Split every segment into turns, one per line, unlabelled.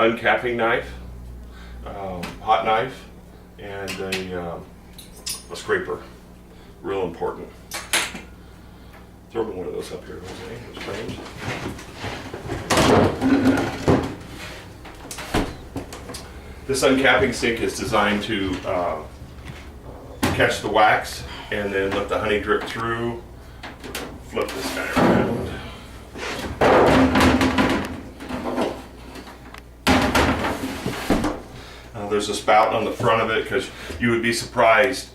uncapping knife, hot knife, and a scraper. Real important. Throw me one of those up here, Jose, those frames. This uncapping sink is designed to catch the wax and then let the honey drip through. Flip this guy around. There's a spout on the front of it because you would be surprised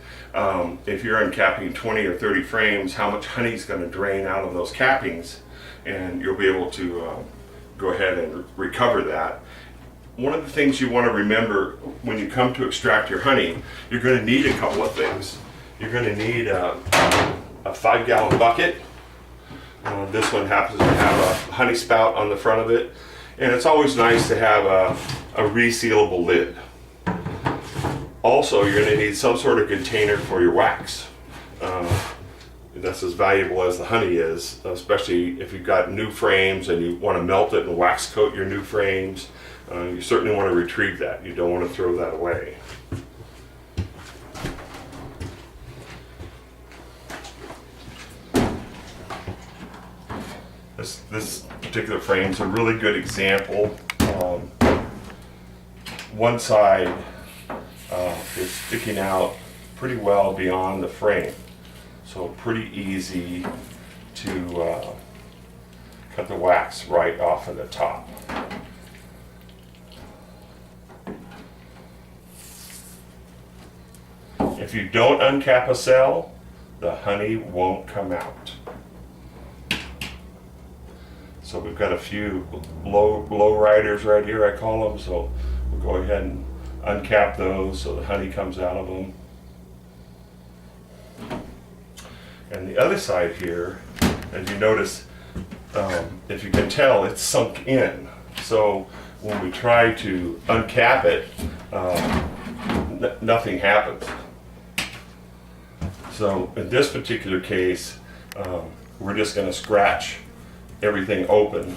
if you're uncapping 20 or 30 frames how much honey is going to drain out of those cappings, and you'll be able to go ahead and recover that. One of the things you want to remember when you come to extract your honey, you're going to need a couple of things. You're going to need a 5-gallon bucket. This one happens to have a honey spout on the front of it, and it's always nice to have a resealable lid. Also, you're going to need some sort of container for your wax. That's as valuable as the honey is, especially if you've got new frames and you want to melt it and wax coat your new frames. You certainly want to retrieve that. You don't want to throw that away. This particular frame is a really good example. One side is sticking out pretty well beyond the frame, so pretty easy to cut the wax right off of the top. If you don't uncap a cell, the honey won't come out. So we've got a few low riders right here, I call them, so we'll go ahead and uncap those so the honey comes out of them. And the other side here, as you notice, if you can tell, it's sunk in. So when we try to uncap it, nothing happens. So in this particular case, we're just going to scratch everything open.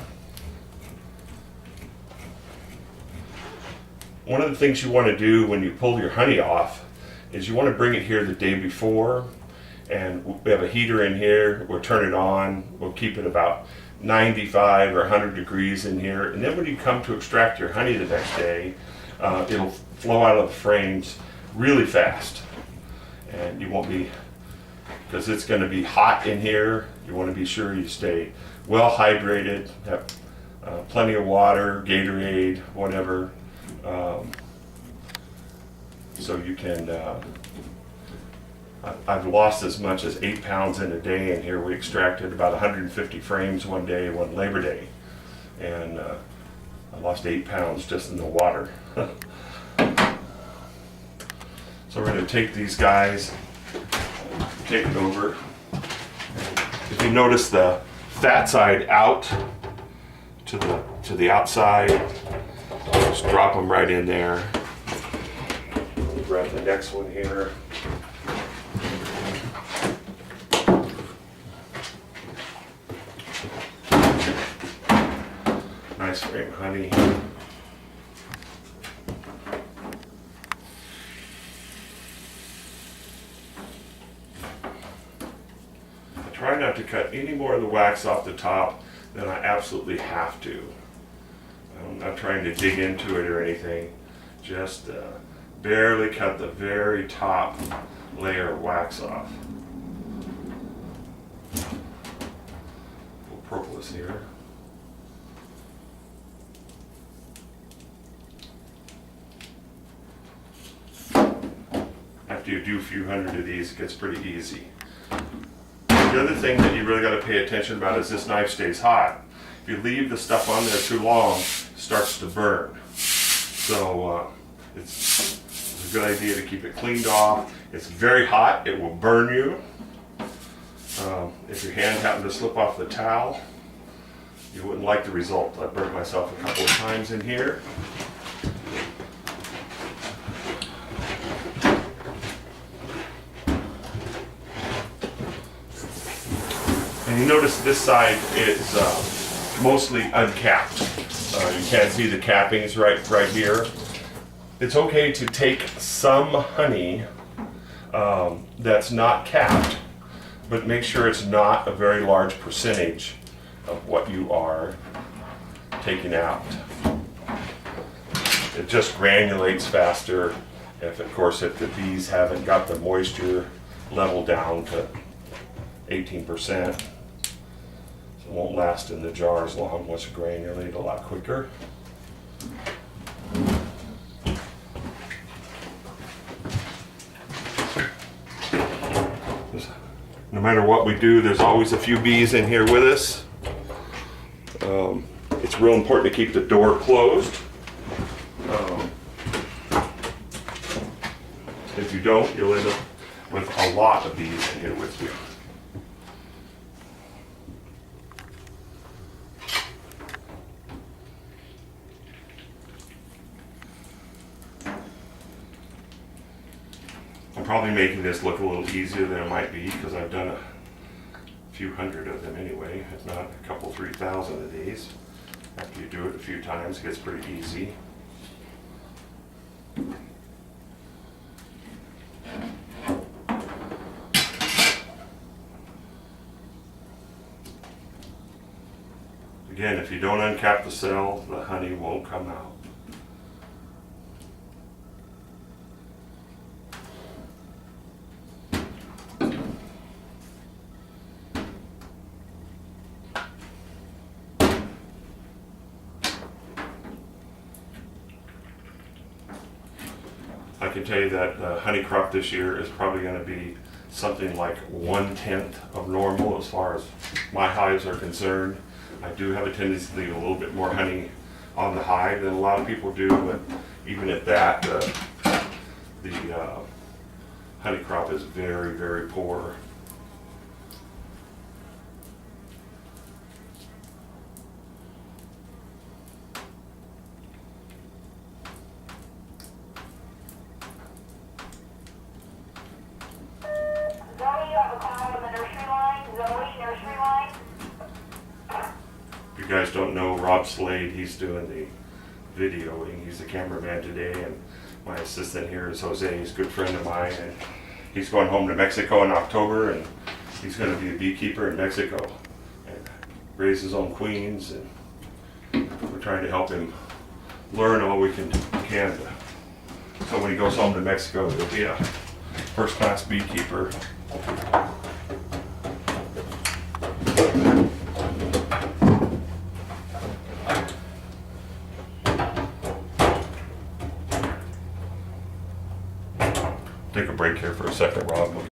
One of the things you want to do when you pull your honey off is you want to bring it here the day before, and we have a heater in here. We'll turn it on. We'll keep it about 95 or 100 degrees in here, and then when you come to extract your honey the next day, it'll flow out of the frames really fast, and you won't be, because it's going to be hot in here. You want to be sure you stay well hydrated, have plenty of water, Gatorade, whatever, so you can, I've lost as much as 8 pounds in a day in here. We extracted about 150 frames one day, one Labor Day, and I lost 8 pounds just in the water. So we're going to take these guys, take it over. If you notice the fat side out to the outside, just drop them right in there. Grab the next one here. Nice frame honey. Try not to cut any more of the wax off the top than I absolutely have to. I'm not trying to dig into it or anything. Just barely cut the very top layer of wax off. A little propolis here. After you do a few hundred of these, it gets pretty easy. The other thing that you really got to pay attention about is this knife stays hot. If you leave the stuff on there too long, it starts to burn. So it's a good idea to keep it cleaned off. It's very hot, it will burn you. If your hand happened to slip off the towel, you wouldn't like the result. I burnt myself a couple of times in here. And you notice this side is mostly uncapped. You can't see the cappings right here. It's okay to take some honey that's not capped, but make sure it's not a very large percentage of what you are taking out. It just granulates faster if, of course, if the bees haven't got the moisture level down to 18%. So it won't last in the jar as long. Once you granulate a lot quicker. No matter what we do, there's always a few bees in here with us. It's real important to keep the door closed. If you don't, you'll end up with a lot of bees in here with you. I'm probably making this look a little easier than it might be because I've done a few hundred of them anyway, if not a couple 3,000 of these. After you do it a few times, it gets pretty easy. Again, if you don't uncap the cell, the honey won't come out. I can tell you that honey crop this year is probably going to be something like 1/10 of normal as far as my hives are concerned. I do have a tendency to leave a little bit more honey on the hive than a lot of people do, but even at that, the honey crop is very, very poor. If you guys don't know Rob Slade, he's doing the videoing. He's the cameraman today, and my assistant here is Jose. He's a good friend of mine, and he's going home to Mexico in October, and he's going to be a beekeeper in Mexico and raise his own queens, and we're trying to help him learn all we can. So when he goes home to Mexico, he'll be a first-class beekeeper. Take a break here for a second, Rob.